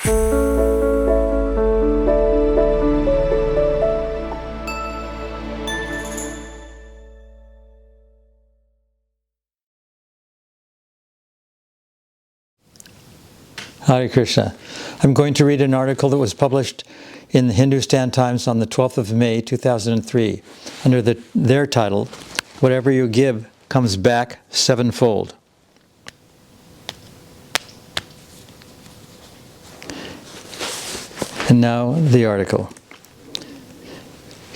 Hare Krishna. I'm going to read an article that was published in the Hindustan Times on the 12th of May, 2003, under their title, "Whatever You Give Comes Back Sevenfold." And now the article.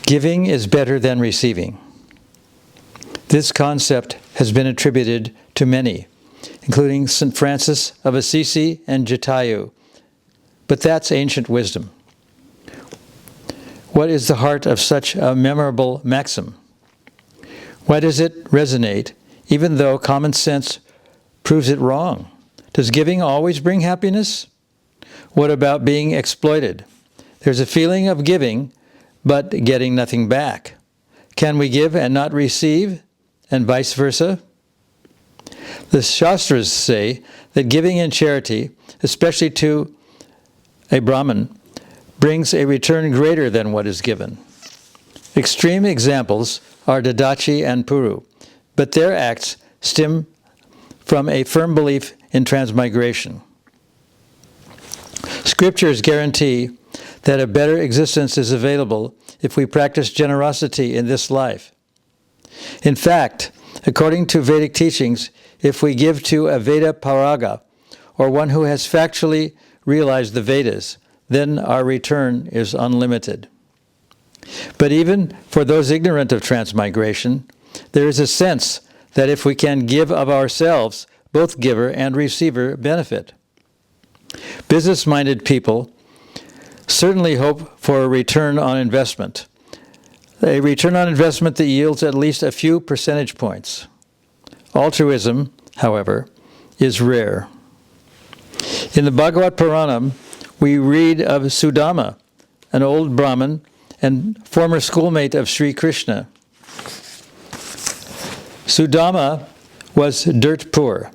Giving is better than receiving. This concept has been attributed to many, including St. Francis of Assisi and Jatayu. But that's ancient wisdom. What is the heart of such a memorable maxim? Why does it resonate, even though common sense proves it wrong? Does giving always bring happiness? What about being exploited? There's a feeling of giving, but getting nothing back. Can we give and not receive, and vice versa? The Shastras say that giving in charity, especially to a Brahmin, brings a return greater than what is given. Extreme examples are Dadachi and Puru, but their acts stem from a firm belief in transmigration. Scriptures guarantee that a better existence is available if we practice generosity in this life. In fact, according to Vedic teachings, if we give to a Veda Paraga, or one who has factually realized the Vedas, then our return is unlimited. But even for those ignorant of transmigration, there is a sense that if we can give of ourselves, both giver and receiver benefit. Business-minded people certainly hope for a return on investment. A return on investment that yields at least a few percentage points. Altruism, however, is rare. In the Bhagavad Puranam, we read of Sudama, an old Brahmin and former schoolmate of Sri Krishna. Sudama was dirt poor.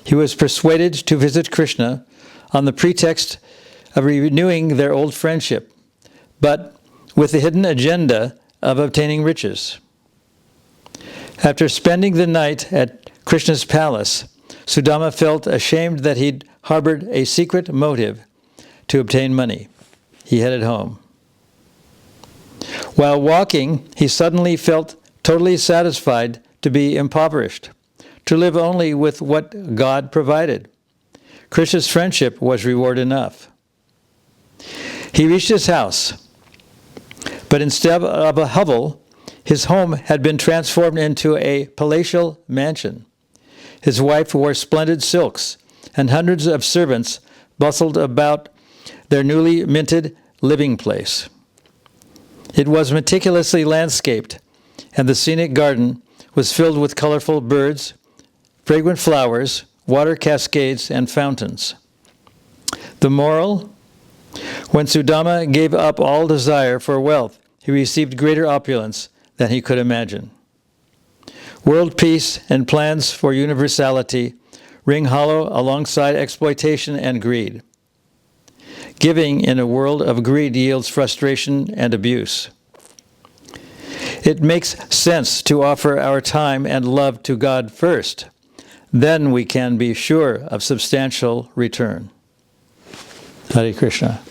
He was persuaded to visit Krishna on the pretext of renewing their old friendship, but with the hidden agenda of obtaining riches. After spending the night at Krishna's palace, Sudama felt ashamed that he'd harbored a secret motive to obtain money. He headed home. While walking, he suddenly felt totally satisfied to be impoverished, to live only with what God provided. Krishna's friendship was reward enough. He reached his house, but instead of a hovel, his home had been transformed into a palatial mansion. His wife wore splendid silks, and hundreds of servants bustled about their newly minted living place. It was meticulously landscaped, and the scenic garden was filled with colorful birds, fragrant flowers, water cascades, and fountains. The moral? When Sudama gave up all desire for wealth, he received greater opulence than he could imagine. World peace and plans for universality ring hollow alongside exploitation and greed. Giving in a world of greed yields frustration and abuse. It makes sense to offer our time and love to God first. Then we can be sure of substantial return. Hare Krishna.